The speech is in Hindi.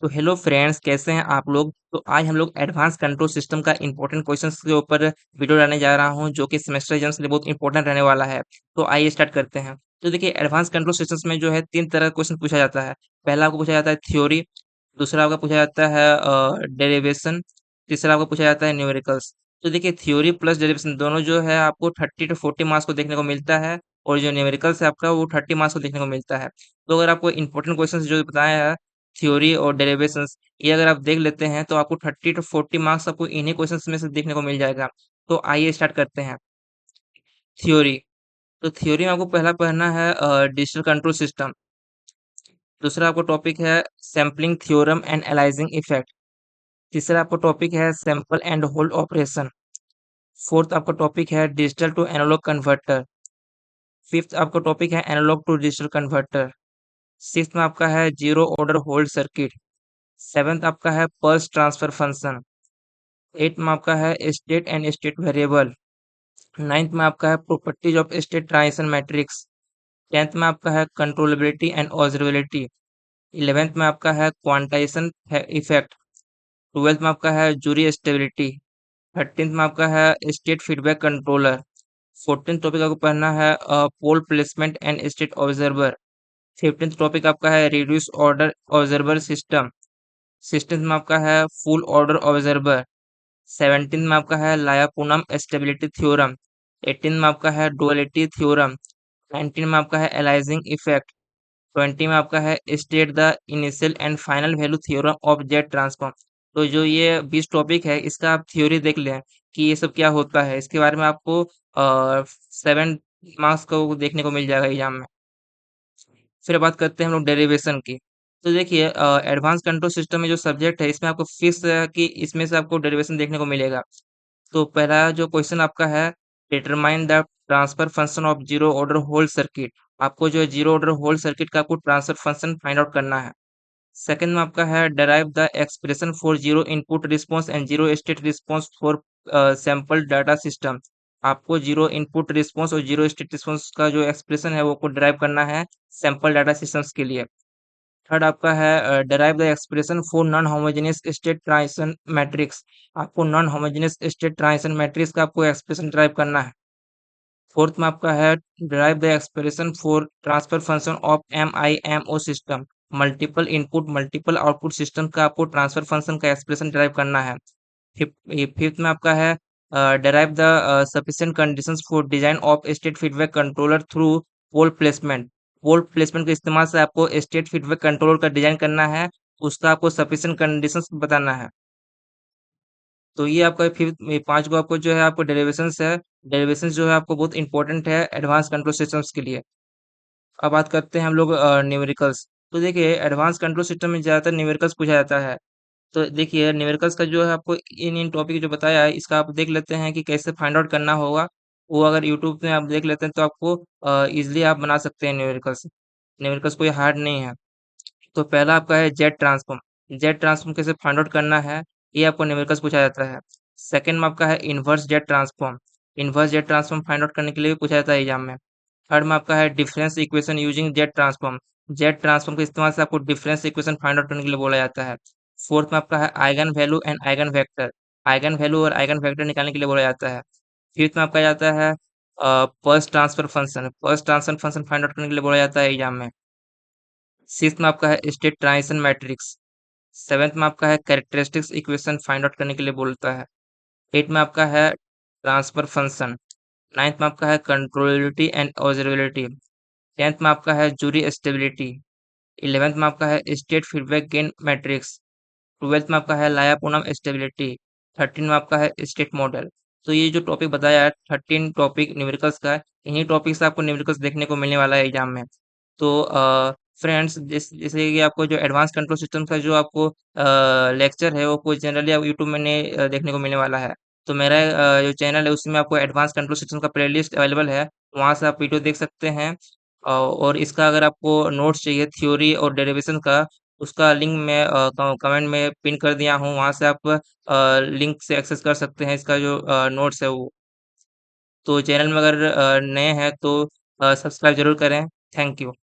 तो हेलो फ्रेंड्स, कैसे हैं आप लोग? तो आज हम लोग एडवांस कंट्रोल सिस्टम का इंपॉर्टेंट क्वेश्चंस के ऊपर वीडियो लाने जा रहा हूं, जो कि सेमेस्टर एग्जाम्स के लिए बहुत इंपॉर्टेंट रहने वाला है। तो आइए स्टार्ट करते हैं। तो देखिए, एडवांस कंट्रोल सिस्टम्स में जो है 3 तरह का क्वेश्चन पूछा जाता है। पहला आपको पूछा जाता है थ्योरी, दूसरा आपका पूछा जाता है डेरिवेशन, तीसरा आपको पूछा जाता है न्यूमेरिकल्स। तो देखिए, थ्योरी प्लस डेरिवेशन दोनों जो है आपको 30 टू 40 मार्क्स को देखने को मिलता है, और जो न्यूमेरिकल्स है आपका वो 30 मार्क्स को देखने को मिलता है। तो अगर आपको इंपॉर्टेंट क्वेश्चंस जो बताया है, थ्योरी और डेरिवेशंस, ये अगर आप देख लेते हैं तो आपको 30 टू 40 मार्क्स आपको इन्हीं क्वेश्चंस में से देखने को मिल जाएगा। तो आइए स्टार्ट करते हैं। थ्योरी। तो थ्योरी में आपको पहला पढ़ना है डिजिटल कंट्रोल सिस्टम। दूसरा आपको टॉपिक है sampling theorem and analysing effect. तीसरा आपको टॉपिक है sample and hold operation. Fourth आपका टॉपिक है digital to analogue converter. Fifth आपका टॉपिक है analogue to digital converter. Sixth में आपका है zero order hold circuit. Seventh आपका है पल्स ट्रांसफर फंक्शन। 8 में आपका है state and state variable. 9th में आपका है properties of state transition matrix. 10th में आपका है कंट्रोलेबिलिटी एंड ऑब्जर्वेबिलिटी। 11th में आपका है क्वांटाइजेशन इफेक्ट। 12th में आपका है जूरी स्टेबिलिटी। 13th में आपका है state feedback controller. 14th topic आपको पढ़ना है pole placement and state observer. 15th topic आपका है reduce order observer system. 16th में आपका है फुल ऑर्डर ऑब्जर्वर। 17 में आपका है लायापुनम स्टेबिलिटी थ्योरम। 18 में आपका है डुअलिटी थ्योरम। 19 में आपका है एलाइजिंग इफेक्ट। 20 में आपका है state the initial and final value theorem of jet transform. तो जो ये 20 टॉपिक है, इसका आप थ्योरी देख लें कि ये सब क्या होता है। इसके बारे में आपको 7 मार्क्स को देखने को मिल जाएगा एग्जाम में। फिर बात करते हैं हम लोग डेरिवेशन की। तो देखिए, एडवांस कंट्रोल सिस्टम में जो सब्जेक्ट है, इसमें आपको फिक्स कि इसमें से आपको डेरिवेशन देखने को मिलेगा। तो पहला जो क्वेश्चन आपका है, determine the transfer function of zero order hold circuit. आपको जो है जीरो ऑर्डर होल्ड सर्किट का आपको ट्रांसफर फंक्शन फाइंड आउट करना है। सेकंड में आपका है derive the expression for zero input response and zero state response for sample data system. आपको जीरो इनपुट रिस्पांस और जीरो स्टेट रिस्पांस का जो एक्सप्रेशन है वो को डिराइव करना है सैंपल डाटा सिस्टम्स के लिए। थर्ड आपका है derive the expression for non homogeneous state transition matrix. आपको non homogeneous state transition matrix का आपको एक्सप्रेशन डिराइव करना है। फोर्थ में आपका है derive the expression for transfer function of MIMO system. Multiple input multiple output system का आपको ट्रांसफर फंक्शन का एक्सप्रेशन डिराइव करना है। फिफ्थ में आपका है derive the sufficient conditions for design of state feedback controller through pole placement. Pole placement के इस्तेमाल से आपको स्टेट फीडबैक कंट्रोलर का डिजाइन करना है, उसका आपको सफिशिएंट कंडीशंस बताना है। तो ये आपका फिर ये 5 गो आपको जो है आपको डेरिवेशंस है। डेरिवेशंस जो है आपको बहुत इंपॉर्टेंट है एडवांस कंट्रोल सिस्टम्स के लिए। अब बात करते हैं हम लोग न्यूमेरिकल्स। तो देखिए, एडवांस कंट्रोल सिस्टम में ज़्यादातर न्यूमेरिकल्स पूछा जाता है। तो देखिए, न्यूमेरिकल्स का जो है आपको इन टॉपिक जो बताया है, इसका आप देख लेते हैं कि कैसे फाइंड आउट करना होगा। वो अगर यूट्यूब में आप देख लेते हैं तो आपको ईज़िली आप बना सकते हैं न्यूमेरिकल्स। न्यूमेरिकल्स कोई हार्ड नहीं है। तो पहला आपका है जेट ट्रांसफॉर्म। जेट ट्रांसफॉर्म कैसे फाइंड आउट करना है, ये आपको न्यूमेरिकल्स पूछा जाता है। सेकंड में आपका है inverse jet transform. Inverse jet transform find out करने के लिए भी पूछा जाता है एग्जाम में। थर्ड में आपका है difference equation using jet transform. Jet transform के इस्तेमाल से आपको डिफरेंस इक्वेशन फाइंड आउट करने के लिए बोला जाता है। फोर्थ में आपका है eigen value and eigen vector. Eigen value और आइगन वेक्टर निकालने के लिए बोला जाता है। फिफ्थ में आपका जाता है pulse transfer function. Pulse transfer function find out करने के लिए बोला जाता है एग्जाम में। सिक्स्थ में आपका है स्टेट ट्रांजिशन मैट्रिक्स। सेवेंथ में आपका है कैरेक्टरिस्टिक्स इक्वेशन फाइंड आउट करने के लिए बोलता है। एट में आपका है ट्रांसफर फंक्शन। नाइन्थ में आपका है कंट्रोलेबिलिटी एंड ऑब्जर्वेबिलिटी। 10th में आपका है जूरी स्टेबिलिटी। 11th में आपका है state feedback gain matrix. 12th में आपका है लायापुनम स्टेबिलिटी। 13 में आपका है स्टेट मॉडल। तो ये जो टॉपिक बताया है 13 टॉपिक न्यूमेरिकल्स का है, इन्हीं टॉपिक से आपको न्यूमेरिकल्स देखने को मिलने वाला है एग्जाम में। तो फ्रेंड्स, जैसे कि आपको जो एडवांस कंट्रोल सिस्टम का जो आपको लेक्चर है वो कोई जनरली आप यूट्यूब में नहीं देखने को मिलने वाला है। तो मेरा जो चैनल है उसमें आपको एडवांस कंट्रोल सिस्टम का प्लेलिस्ट अवेलेबल है, वहाँ से आप वीडियो देख सकते हैं। और इसका अगर आपको नोट्स चाहिए थ्योरी और डेरिवेशन का, उसका लिंक मैं कमेंट में पिन कर दिया हूँ, वहाँ से आप लिंक से एक्सेस कर सकते हैं इसका जो नोट्स है वो। तो चैनल में अगर नए हैं तो सब्सक्राइब ज़रूर करें। Thank you.